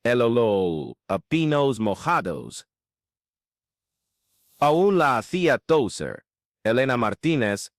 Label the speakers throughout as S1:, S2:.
S1: el olor a pinos mojados aún la hacía toser. Elena Martínez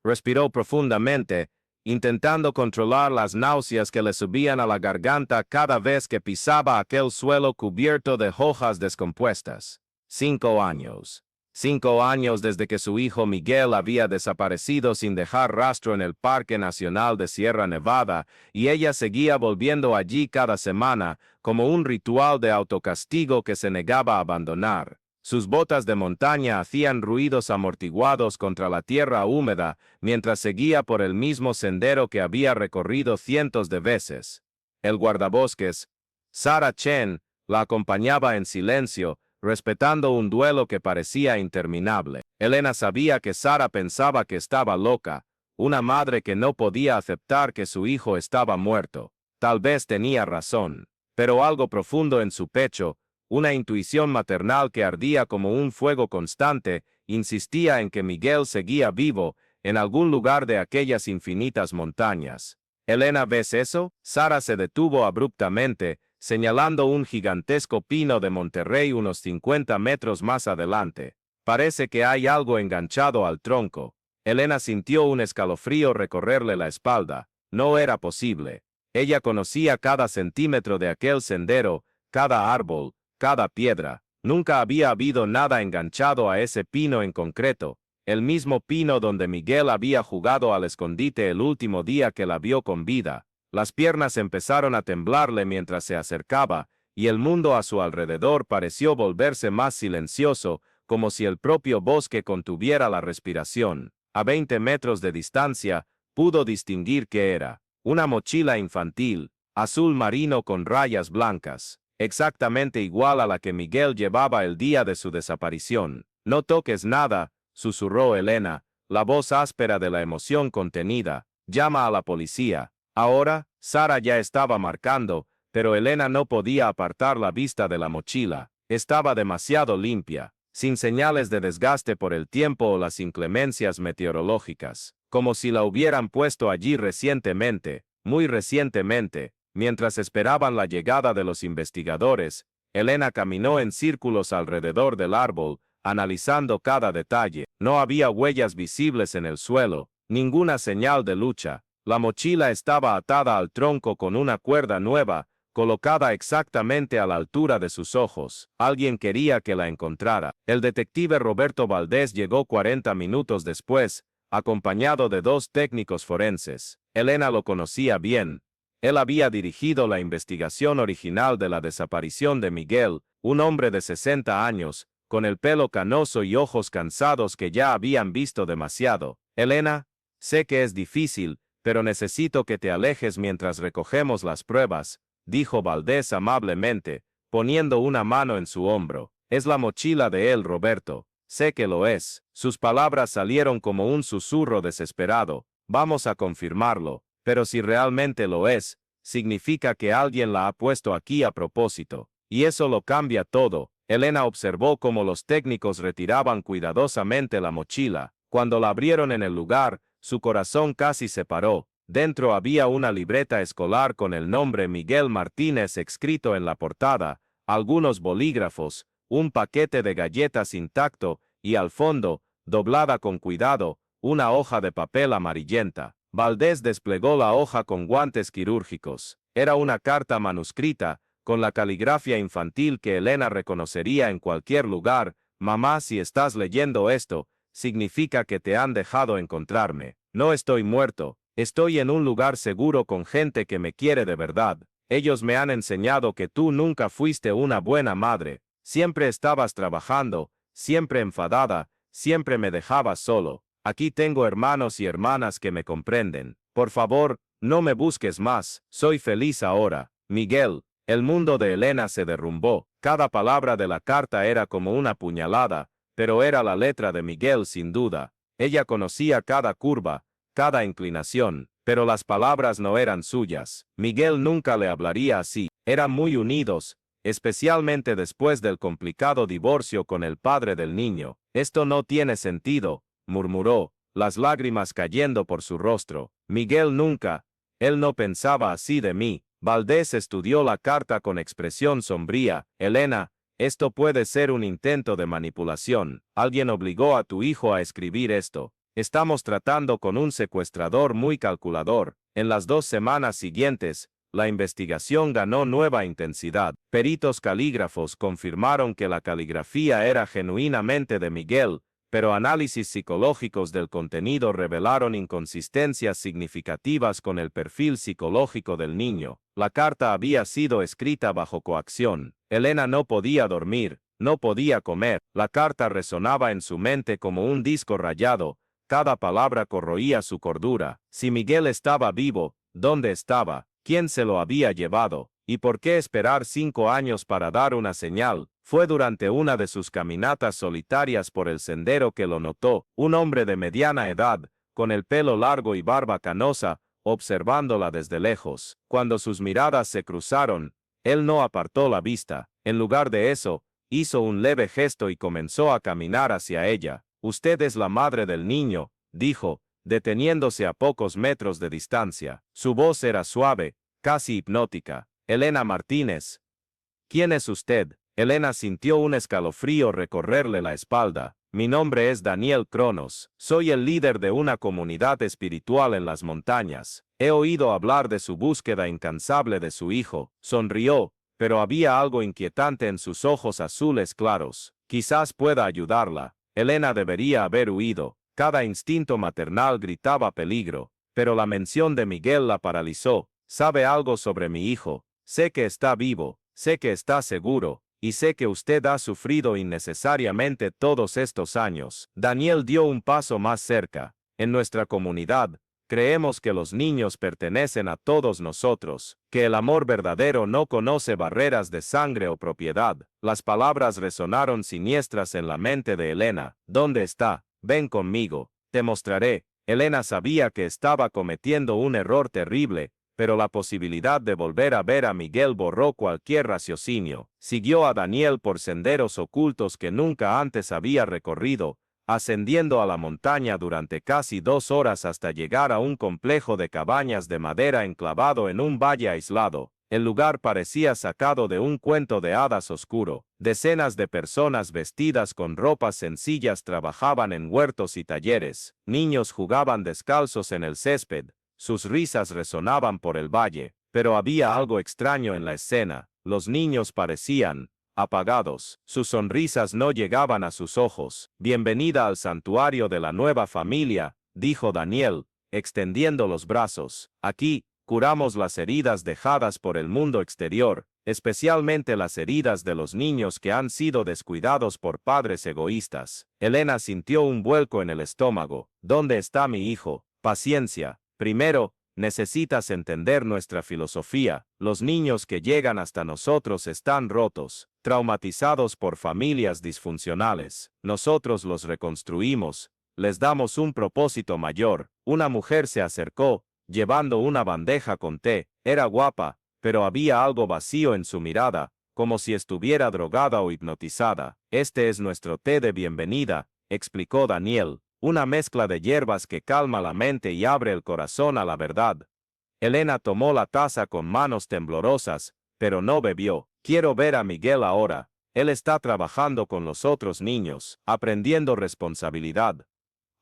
S1: respiró profundamente, intentando controlar las náuseas que le subían a la garganta cada vez que pisaba aquel suelo cubierto de hojas descompuestas. 5 años. 5 años desde que su hijo Miguel había desaparecido sin dejar rastro en el Parque Nacional de Sierra Nevada, y ella seguía volviendo allí cada semana, como un ritual de autocastigo que se negaba a abandonar. Sus botas de montaña hacían ruidos amortiguados contra la tierra húmeda mientras seguía por el mismo sendero que había recorrido cientos de veces. El guardabosques, Sarah Chen, la acompañaba en silencio, respetando un duelo que parecía interminable. Elena sabía que Sarah pensaba que estaba loca, una madre que no podía aceptar que su hijo estaba muerto. Tal vez tenía razón, pero algo profundo en su pecho, una intuición maternal que ardía como un fuego constante, insistía en que Miguel seguía vivo en algún lugar de aquellas infinitas montañas. «Elena, ¿ves eso?». Sarah se detuvo abruptamente, señalando un gigantesco pino de Monterrey unos 50 metros más adelante. «Parece que hay algo enganchado al tronco». Elena sintió un escalofrío recorrerle la espalda. No era posible. Ella conocía cada centímetro de aquel sendero, cada árbol, cada piedra. Nunca había habido nada enganchado a ese pino en concreto, el mismo pino donde Miguel había jugado al escondite el último día que la vio con vida. Las piernas empezaron a temblarle mientras se acercaba, y el mundo a su alrededor pareció volverse más silencioso, como si el propio bosque contuviera la respiración. A 20 metros de distancia, pudo distinguir que era una mochila infantil, azul marino con rayas blancas, exactamente igual a la que Miguel llevaba el día de su desaparición. «No toques nada», susurró Elena, la voz áspera de la emoción contenida. «Llama a la policía». Ahora, Sarah ya estaba marcando, pero Elena no podía apartar la vista de la mochila. Estaba demasiado limpia, sin señales de desgaste por el tiempo o las inclemencias meteorológicas, como si la hubieran puesto allí recientemente, muy recientemente. Mientras esperaban la llegada de los investigadores, Elena caminó en círculos alrededor del árbol, analizando cada detalle. No había huellas visibles en el suelo, ninguna señal de lucha. La mochila estaba atada al tronco con una cuerda nueva, colocada exactamente a la altura de sus ojos. Alguien quería que la encontrara. El detective Roberto Valdés llegó 40 minutos después, acompañado de 2 técnicos forenses. Elena lo conocía bien. Él había dirigido la investigación original de la desaparición de Miguel, un hombre de 60 años, con el pelo canoso y ojos cansados que ya habían visto demasiado. «Elena, sé que es difícil, pero necesito que te alejes mientras recogemos las pruebas», dijo Valdés amablemente, poniendo una mano en su hombro. «Es la mochila de él, Roberto. Sé que lo es». Sus palabras salieron como un susurro desesperado. «Vamos a confirmarlo. Pero si realmente lo es, significa que alguien la ha puesto aquí a propósito. Y eso lo cambia todo». Elena observó cómo los técnicos retiraban cuidadosamente la mochila. Cuando la abrieron en el lugar, su corazón casi se paró. Dentro había una libreta escolar con el nombre Miguel Martínez escrito en la portada, algunos bolígrafos, un paquete de galletas intacto y al fondo, doblada con cuidado, una hoja de papel amarillenta. Valdés desplegó la hoja con guantes quirúrgicos. Era una carta manuscrita, con la caligrafía infantil que Elena reconocería en cualquier lugar. «Mamá, si estás leyendo esto, significa que te han dejado encontrarme. No estoy muerto, estoy en un lugar seguro con gente que me quiere de verdad. Ellos me han enseñado que tú nunca fuiste una buena madre. Siempre estabas trabajando, siempre enfadada, siempre me dejabas solo. Aquí tengo hermanos y hermanas que me comprenden. Por favor, no me busques más. Soy feliz ahora. Miguel». El mundo de Elena se derrumbó. Cada palabra de la carta era como una puñalada, pero era la letra de Miguel sin duda. Ella conocía cada curva, cada inclinación, pero las palabras no eran suyas. Miguel nunca le hablaría así. Eran muy unidos, especialmente después del complicado divorcio con el padre del niño. «Esto no tiene sentido», murmuró, las lágrimas cayendo por su rostro. «Miguel nunca, él no pensaba así de mí». Valdés estudió la carta con expresión sombría. Elena, esto puede ser un intento de manipulación. Alguien obligó a tu hijo a escribir esto. Estamos tratando con un secuestrador muy calculador. En las 2 semanas siguientes, la investigación ganó nueva intensidad. Peritos calígrafos confirmaron que la caligrafía era genuinamente de Miguel, pero análisis psicológicos del contenido revelaron inconsistencias significativas con el perfil psicológico del niño. La carta había sido escrita bajo coacción. Elena no podía dormir, no podía comer. La carta resonaba en su mente como un disco rayado. Cada palabra corroía su cordura. Si Miguel estaba vivo, ¿dónde estaba? ¿Quién se lo había llevado? ¿Y por qué esperar 5 años para dar una señal? Fue durante una de sus caminatas solitarias por el sendero que lo notó, un hombre de mediana edad, con el pelo largo y barba canosa, observándola desde lejos. Cuando sus miradas se cruzaron, él no apartó la vista. En lugar de eso, hizo un leve gesto y comenzó a caminar hacia ella. «Usted es la madre del niño», dijo, deteniéndose a pocos metros de distancia. Su voz era suave, casi hipnótica. «Elena Martínez». «¿Quién es usted?» Elena sintió un escalofrío recorrerle la espalda. «Mi nombre es Daniel Cronos. Soy el líder de una comunidad espiritual en las montañas. He oído hablar de su búsqueda incansable de su hijo». Sonrió, pero había algo inquietante en sus ojos azules claros. «Quizás pueda ayudarla». Elena debería haber huido. Cada instinto maternal gritaba peligro, pero la mención de Miguel la paralizó. «¿Sabe algo sobre mi hijo? Sé que está vivo, sé que está seguro, y sé que usted ha sufrido innecesariamente todos estos años». Daniel dio un paso más cerca. «En nuestra comunidad, creemos que los niños pertenecen a todos nosotros, que el amor verdadero no conoce barreras de sangre o propiedad». Las palabras resonaron siniestras en la mente de Elena. «¿Dónde está? Ven conmigo, te mostraré». Elena sabía que estaba cometiendo un error terrible, pero la posibilidad de volver a ver a Miguel borró cualquier raciocinio. Siguió a Daniel por senderos ocultos que nunca antes había recorrido, ascendiendo a la montaña durante casi 2 horas hasta llegar a un complejo de cabañas de madera enclavado en un valle aislado. El lugar parecía sacado de un cuento de hadas oscuro. Decenas de personas vestidas con ropas sencillas trabajaban en huertos y talleres. Niños jugaban descalzos en el césped. Sus risas resonaban por el valle, pero había algo extraño en la escena. Los niños parecían apagados. Sus sonrisas no llegaban a sus ojos. «Bienvenida al santuario de la nueva familia», dijo Daniel, extendiendo los brazos. «Aquí, curamos las heridas dejadas por el mundo exterior, especialmente las heridas de los niños que han sido descuidados por padres egoístas». Elena sintió un vuelco en el estómago. «¿Dónde está mi hijo? Paciencia. Primero, necesitas entender nuestra filosofía. Los niños que llegan hasta nosotros están rotos, traumatizados por familias disfuncionales. Nosotros los reconstruimos, les damos un propósito mayor». Una mujer se acercó, llevando una bandeja con té. Era guapa, pero había algo vacío en su mirada, como si estuviera drogada o hipnotizada. «Este es nuestro té de bienvenida», explicó Daniel. «Una mezcla de hierbas que calma la mente y abre el corazón a la verdad». Elena tomó la taza con manos temblorosas, pero no bebió. «Quiero ver a Miguel ahora. Él está trabajando con los otros niños, aprendiendo responsabilidad.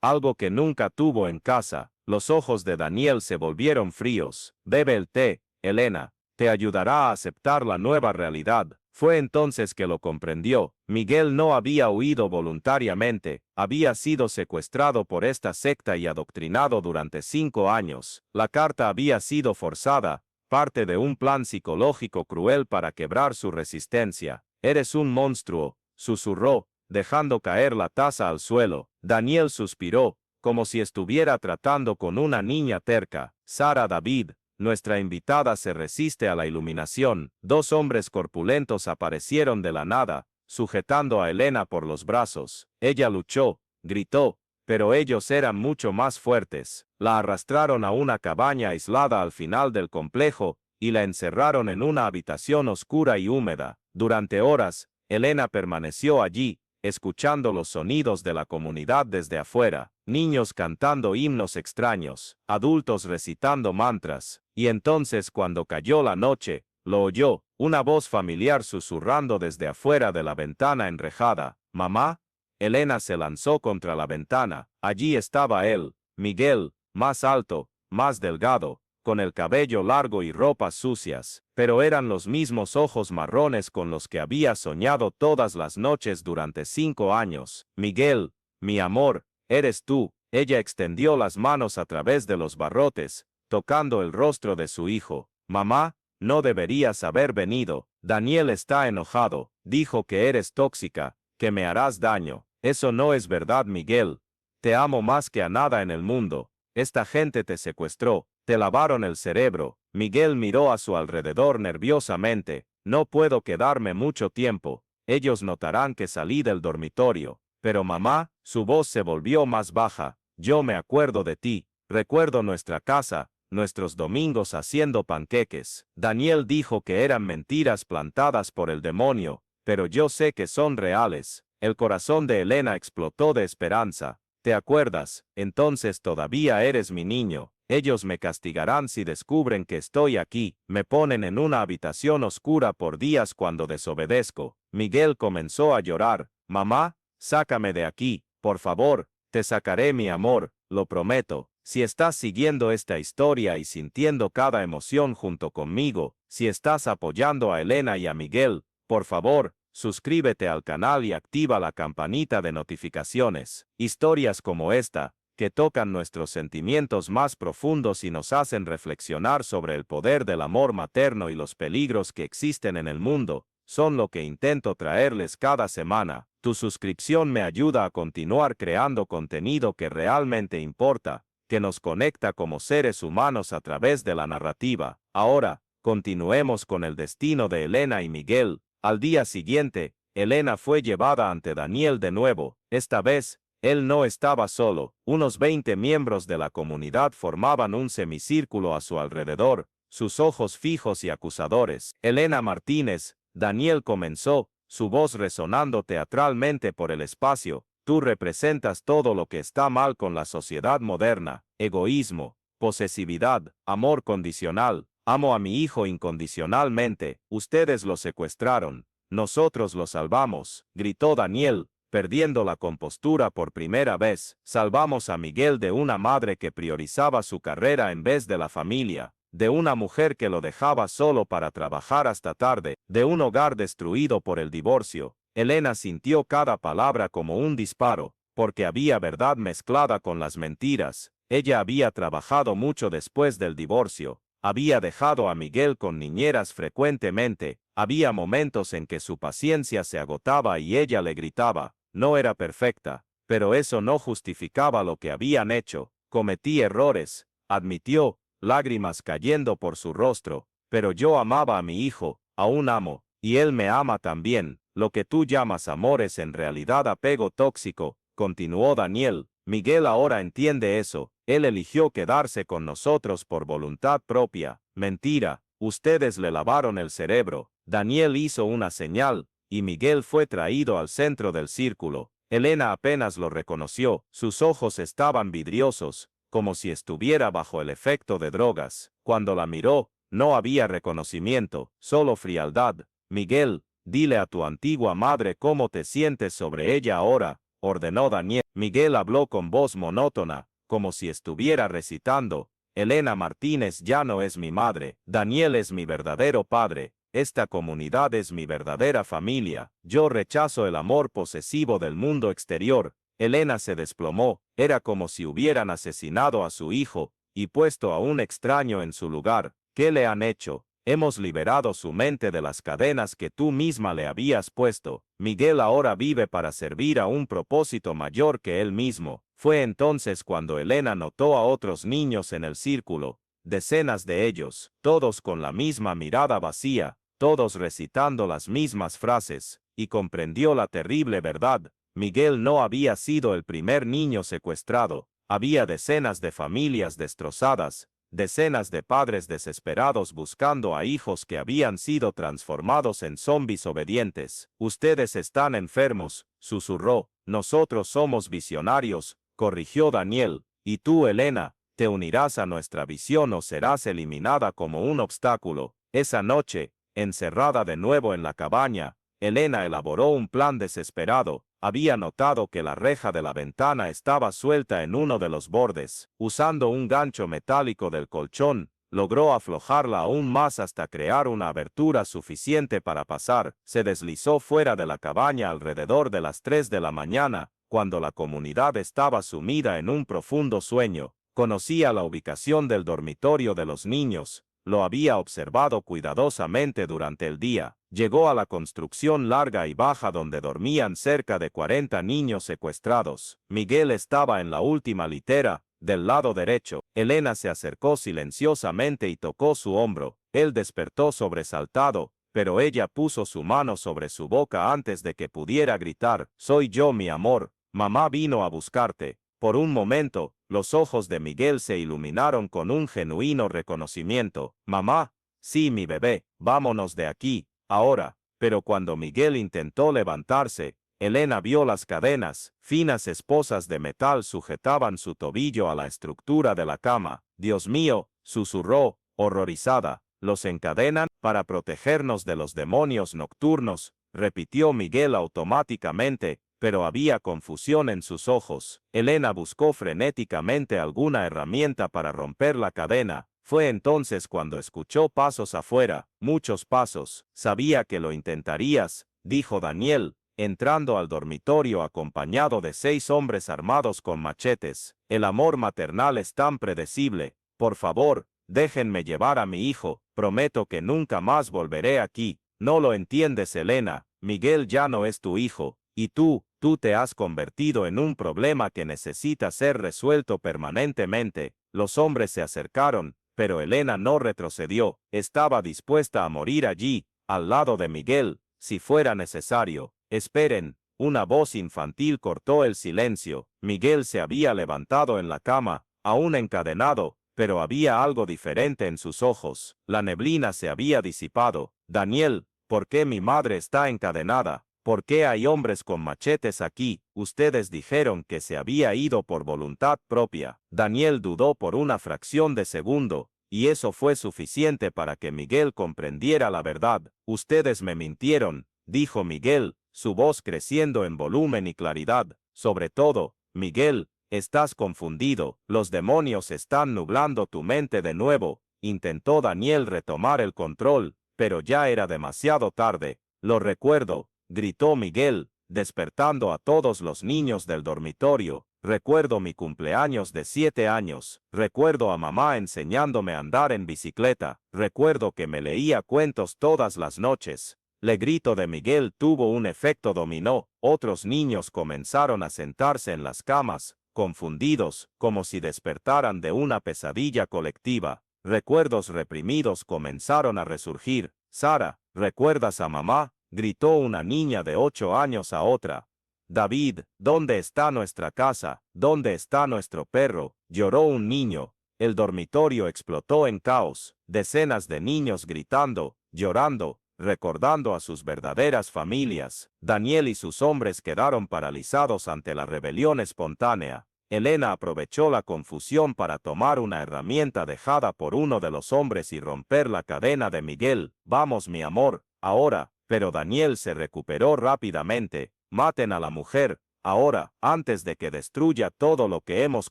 S1: Algo que nunca tuvo en casa». Los ojos de Daniel se volvieron fríos. «Bebe el té, Elena. Te ayudará a aceptar la nueva realidad». Fue entonces que lo comprendió. Miguel no había huido voluntariamente, había sido secuestrado por esta secta y adoctrinado durante 5 años. La carta había sido forzada, parte de un plan psicológico cruel para quebrar su resistencia. «Eres un monstruo», susurró, dejando caer la taza al suelo. Daniel suspiró, como si estuviera tratando con una niña terca. «Sara David, nuestra invitada se resiste a la iluminación». 2 hombres corpulentos aparecieron de la nada, sujetando a Elena por los brazos. Ella luchó, gritó, pero ellos eran mucho más fuertes. La arrastraron a una cabaña aislada al final del complejo y la encerraron en una habitación oscura y húmeda. Durante horas, Elena permaneció allí, escuchando los sonidos de la comunidad desde afuera, niños cantando himnos extraños, adultos recitando mantras, y entonces cuando cayó la noche, lo oyó, una voz familiar susurrando desde afuera de la ventana enrejada, «Mamá». Elena se lanzó contra la ventana, allí estaba él, Miguel, más alto, más delgado, con el cabello largo y ropas sucias, pero eran los mismos ojos marrones con los que había soñado todas las noches durante 5 años. «Miguel, mi amor, eres tú». Ella extendió las manos a través de los barrotes, tocando el rostro de su hijo. «Mamá, no deberías haber venido. Daniel está enojado, dijo que eres tóxica, que me harás daño». «Eso no es verdad, Miguel. Te amo más que a nada en el mundo. Esta gente te secuestró, te lavaron el cerebro». Miguel miró a su alrededor nerviosamente. «No puedo quedarme mucho tiempo. Ellos notarán que salí del dormitorio». «Pero mamá», su voz se volvió más baja, «yo me acuerdo de ti. Recuerdo nuestra casa, nuestros domingos haciendo panqueques». Daniel dijo que eran mentiras plantadas por el demonio, pero yo sé que son reales. El corazón de Elena explotó de esperanza. «¿Te acuerdas? Entonces todavía eres mi niño. Ellos me castigarán si descubren que estoy aquí. Me ponen en una habitación oscura por días cuando desobedezco». Miguel comenzó a llorar. «Mamá, sácame de aquí, por favor». «Te sacaré, mi amor, lo prometo. Si estás siguiendo esta historia y sintiendo cada emoción junto conmigo, si estás apoyando a Elena y a Miguel, por favor, suscríbete al canal y activa la campanita de notificaciones». Historias como esta, que tocan nuestros sentimientos más profundos y nos hacen reflexionar sobre el poder del amor materno y los peligros que existen en el mundo, son lo que intento traerles cada semana. Tu suscripción me ayuda a continuar creando contenido que realmente importa, que nos conecta como seres humanos a través de la narrativa. Ahora, continuemos con el destino de Elena y Miguel. Al día siguiente, Elena fue llevada ante Daniel de nuevo. Esta vez, él no estaba solo. Unos 20 miembros de la comunidad formaban un semicírculo a su alrededor, sus ojos fijos y acusadores. «Elena Martínez», Daniel comenzó, su voz resonando teatralmente por el espacio, «tú representas todo lo que está mal con la sociedad moderna: egoísmo, posesividad, amor condicional. Amo a mi hijo incondicionalmente. Ustedes lo secuestraron. Nosotros lo salvamos», gritó Daniel, perdiendo la compostura por primera vez. «Salvamos a Miguel de una madre que priorizaba su carrera en vez de la familia, de una mujer que lo dejaba solo para trabajar hasta tarde, de un hogar destruido por el divorcio». Elena sintió cada palabra como un disparo, porque había verdad mezclada con las mentiras. Ella había trabajado mucho después del divorcio, había dejado a Miguel con niñeras frecuentemente, había momentos en que su paciencia se agotaba y ella le gritaba. No era perfecta, pero eso no justificaba lo que habían hecho. «Cometí errores», admitió, lágrimas cayendo por su rostro, «pero yo amaba a mi hijo, aún amo, y él me ama también». «Lo que tú llamas amor es en realidad apego tóxico», continuó Daniel. «Miguel ahora entiende eso. Él eligió quedarse con nosotros por voluntad propia». «Mentira, ustedes le lavaron el cerebro». Daniel hizo una señal, y Miguel fue traído al centro del círculo. Elena apenas lo reconoció, sus ojos estaban vidriosos, como si estuviera bajo el efecto de drogas. Cuando la miró, no había reconocimiento, solo frialdad. «Miguel, dile a tu antigua madre cómo te sientes sobre ella ahora», ordenó Daniel. Miguel habló con voz monótona, como si estuviera recitando. «Elena Martínez ya no es mi madre. Daniel es mi verdadero padre. Esta comunidad es mi verdadera familia. Yo rechazo el amor posesivo del mundo exterior». Elena se desplomó. Era como si hubieran asesinado a su hijo y puesto a un extraño en su lugar. «¿Qué le han hecho? Hemos liberado su mente de las cadenas que tú misma le habías puesto. Miguel ahora vive para servir a un propósito mayor que él mismo». Fue entonces cuando Elena notó a otros niños en el círculo, decenas de ellos, todos con la misma mirada vacía, todos recitando las mismas frases, y comprendió la terrible verdad. Miguel no había sido el primer niño secuestrado. Había decenas de familias destrozadas, decenas de padres desesperados buscando a hijos que habían sido transformados en zombies obedientes. Ustedes están enfermos, susurró. Nosotros somos visionarios, corrigió Daniel. Y tú, Elena, te unirás a nuestra visión o serás eliminada como un obstáculo. Esa noche, encerrada de nuevo en la cabaña, Elena elaboró un plan desesperado. Había notado que la reja de la ventana estaba suelta en uno de los bordes. Usando un gancho metálico del colchón, logró aflojarla aún más hasta crear una abertura suficiente para pasar. Se deslizó fuera de la cabaña alrededor de las 3 de la mañana, cuando la comunidad estaba sumida en un profundo sueño. Conocía la ubicación del dormitorio de los niños. Lo había observado cuidadosamente durante el día. Llegó a la construcción larga y baja donde dormían cerca de 40 niños secuestrados. Miguel estaba en la última litera, del lado derecho. Elena se acercó silenciosamente y tocó su hombro. Él despertó sobresaltado, pero ella puso su mano sobre su boca antes de que pudiera gritar. «Soy yo, mi amor. Mamá vino a buscarte». Por un momento, los ojos de Miguel se iluminaron con un genuino reconocimiento. «Mamá, sí, mi bebé, vámonos de aquí, ahora». Pero cuando Miguel intentó levantarse, Elena vio las cadenas. Finas esposas de metal sujetaban su tobillo a la estructura de la cama. «Dios mío», susurró, horrorizada. «¿Los encadenan para protegernos de los demonios nocturnos?», repitió Miguel automáticamente, pero había confusión en sus ojos. Elena buscó frenéticamente alguna herramienta para romper la cadena. Fue entonces cuando escuchó pasos afuera, muchos pasos. «Sabía que lo intentarías», dijo Daniel, entrando al dormitorio acompañado de 6 hombres armados con machetes. «El amor maternal es tan predecible. Por favor, déjenme llevar a mi hijo. Prometo que nunca más volveré aquí». «No lo entiendes, Elena. Miguel ya no es tu hijo. Y tú te has convertido en un problema que necesita ser resuelto permanentemente». Los hombres se acercaron, pero Elena no retrocedió. Estaba dispuesta a morir allí, al lado de Miguel, si fuera necesario. «Esperen», una voz infantil cortó el silencio. Miguel se había levantado en la cama, aún encadenado, pero había algo diferente en sus ojos. La neblina se había disipado. «Daniel, ¿por qué mi madre está encadenada? ¿Por qué hay hombres con machetes aquí? Ustedes dijeron que se había ido por voluntad propia». Daniel dudó por una fracción de segundo, y eso fue suficiente para que Miguel comprendiera la verdad. «Ustedes me mintieron», dijo Miguel, su voz creciendo en volumen y claridad. «Sobre todo, Miguel, estás confundido. Los demonios están nublando tu mente de nuevo». Intentó Daniel retomar el control, pero ya era demasiado tarde. «Lo recuerdo», gritó Miguel, despertando a todos los niños del dormitorio. «Recuerdo mi cumpleaños de 7 años. Recuerdo a mamá enseñándome a andar en bicicleta. Recuerdo que me leía cuentos todas las noches». El grito de Miguel tuvo un efecto dominó. Otros niños comenzaron a sentarse en las camas, confundidos, como si despertaran de una pesadilla colectiva. Recuerdos reprimidos comenzaron a resurgir. «Sara, ¿recuerdas a mamá?», gritó una niña de 8 años a otra. «David, ¿dónde está nuestra casa? ¿Dónde está nuestro perro?», lloró un niño. El dormitorio explotó en caos. Decenas de niños gritando, llorando, recordando a sus verdaderas familias. Daniel y sus hombres quedaron paralizados ante la rebelión espontánea. Elena aprovechó la confusión para tomar una herramienta dejada por uno de los hombres y romper la cadena de Miguel. «Vamos, mi amor, ahora». Pero Daniel se recuperó rápidamente. «Maten a la mujer, ahora, antes de que destruya todo lo que hemos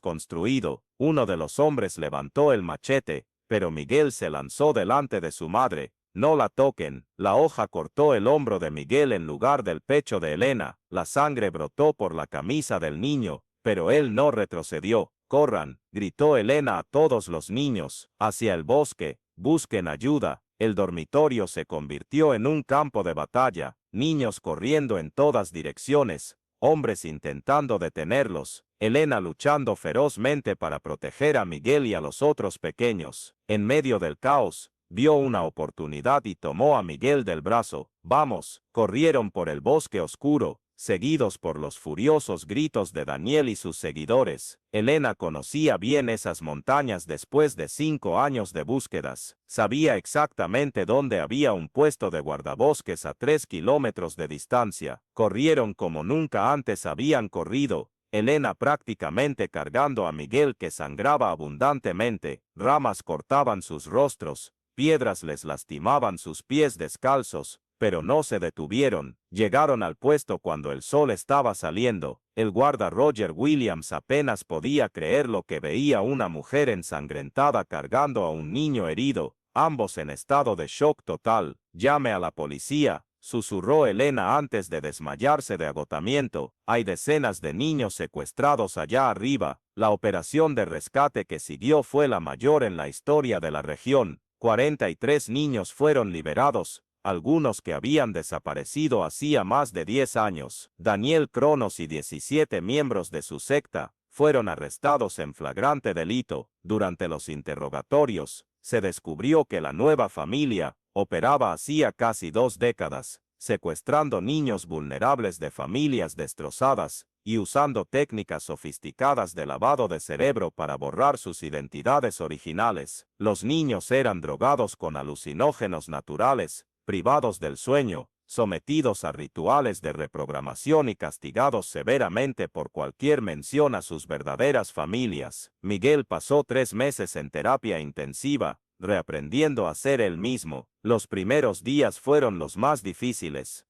S1: construido». Uno de los hombres levantó el machete, pero Miguel se lanzó delante de su madre. «No la toquen». La hoja cortó el hombro de Miguel en lugar del pecho de Elena. La sangre brotó por la camisa del niño, pero él no retrocedió. «Corran», gritó Elena a todos los niños, «hacia el bosque, busquen ayuda». El dormitorio se convirtió en un campo de batalla, niños corriendo en todas direcciones, hombres intentando detenerlos, Elena luchando ferozmente para proteger a Miguel y a los otros pequeños. En medio del caos, vio una oportunidad y tomó a Miguel del brazo. «Vamos». Corrieron por el bosque oscuro,
S2: seguidos por los furiosos gritos de Daniel y sus seguidores. Elena conocía bien esas montañas después de 5 años de búsquedas. Sabía exactamente dónde había un puesto de guardabosques a 3 kilómetros de distancia. Corrieron como nunca antes habían corrido. Elena prácticamente cargando a Miguel que sangraba abundantemente. Ramas cortaban sus rostros, piedras les lastimaban sus pies descalzos, pero no se detuvieron. Llegaron al puesto cuando el sol estaba saliendo. El guarda Roger Williams apenas podía creer lo que veía: una mujer ensangrentada cargando a un niño herido, ambos en estado de shock total. «Llame a la policía», susurró Elena antes de desmayarse de agotamiento. «Hay decenas de niños secuestrados allá arriba». La operación de rescate que siguió fue la mayor en la historia de la región. 43 niños fueron liberados, algunos que habían desaparecido hacía más de 10 años. Daniel Cronos y 17 miembros de su secta fueron arrestados en flagrante delito. Durante los interrogatorios, se descubrió que la nueva familia operaba hacía casi 2 décadas, secuestrando niños vulnerables de familias destrozadas y usando técnicas sofisticadas de lavado de cerebro para borrar sus identidades originales. Los niños eran drogados con alucinógenos naturales, privados del sueño, sometidos a rituales de reprogramación y castigados severamente por cualquier mención a sus verdaderas familias. Miguel pasó 3 meses en terapia intensiva, reaprendiendo a ser él mismo. Los primeros días fueron los más difíciles.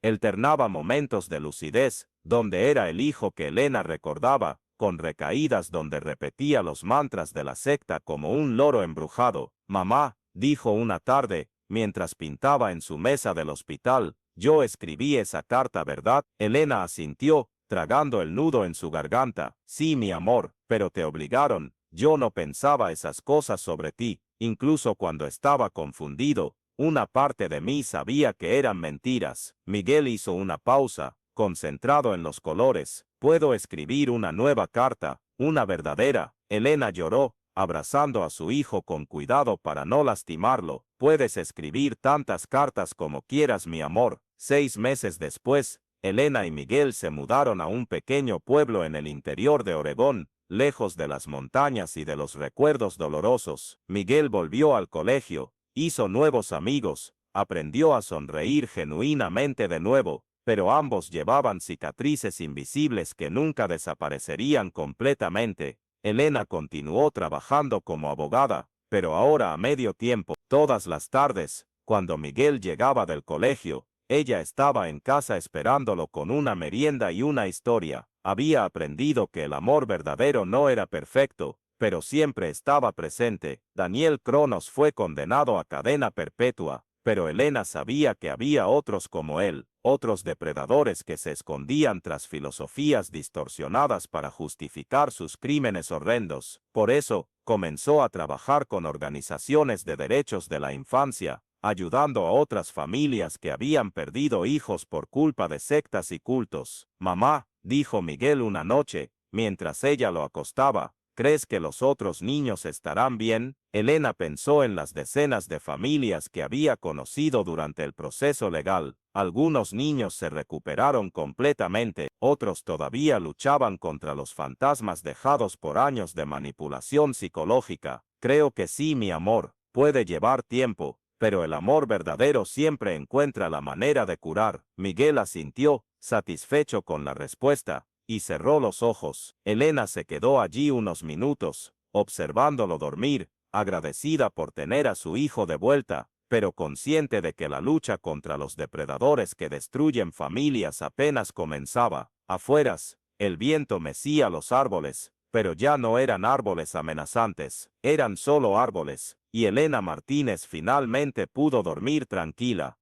S2: Alternaba momentos de lucidez, donde era el hijo que Elena recordaba, con recaídas donde repetía los mantras de la secta como un loro embrujado. «Mamá», dijo una tarde, mientras pintaba en su mesa del hospital, «yo escribí esa carta, ¿verdad?». Elena asintió, tragando el nudo en su garganta. «Sí, mi amor, pero te obligaron. Yo no pensaba esas cosas sobre ti, incluso cuando estaba confundido. Una parte de mí sabía que eran mentiras». Miguel hizo una pausa, concentrado en los colores. «Puedo escribir una nueva carta, una verdadera». Elena lloró, abrazando a su hijo con cuidado para no lastimarlo. «Puedes escribir tantas cartas como quieras, mi amor». 6 meses después, Elena y Miguel se mudaron a un pequeño pueblo en el interior de Oregón, lejos de las montañas y de los recuerdos dolorosos. Miguel volvió al colegio, hizo nuevos amigos, aprendió a sonreír genuinamente de nuevo, pero ambos llevaban cicatrices invisibles que nunca desaparecerían completamente. Elena continuó trabajando como abogada, pero ahora a medio tiempo. Todas las tardes, cuando Miguel llegaba del colegio, ella estaba en casa esperándolo con una merienda y una historia. Había aprendido que el amor verdadero no era perfecto, pero siempre estaba presente. Daniel Cronos fue condenado a cadena perpetua, pero Elena sabía que había otros como él, otros depredadores que se escondían tras filosofías distorsionadas para justificar sus crímenes horrendos. Por eso, comenzó a trabajar con organizaciones de derechos de la infancia, ayudando a otras familias que habían perdido hijos por culpa de sectas y cultos. «Mamá», dijo Miguel una noche, mientras ella lo acostaba, «¿crees que los otros niños estarán bien?». Elena pensó en las decenas de familias que había conocido durante el proceso legal. Algunos niños se recuperaron completamente, otros todavía luchaban contra los fantasmas dejados por años de manipulación psicológica. «Creo que sí, mi amor, puede llevar tiempo, pero el amor verdadero siempre encuentra la manera de curar». Miguel asintió, satisfecho con la respuesta, y cerró los ojos. Elena se quedó allí unos minutos, observándolo dormir, agradecida por tener a su hijo de vuelta, pero consciente de que la lucha contra los depredadores que destruyen familias apenas comenzaba. Afueras, el viento mecía los árboles, pero ya no eran árboles amenazantes, eran solo árboles, y Elena Martínez finalmente pudo dormir tranquila.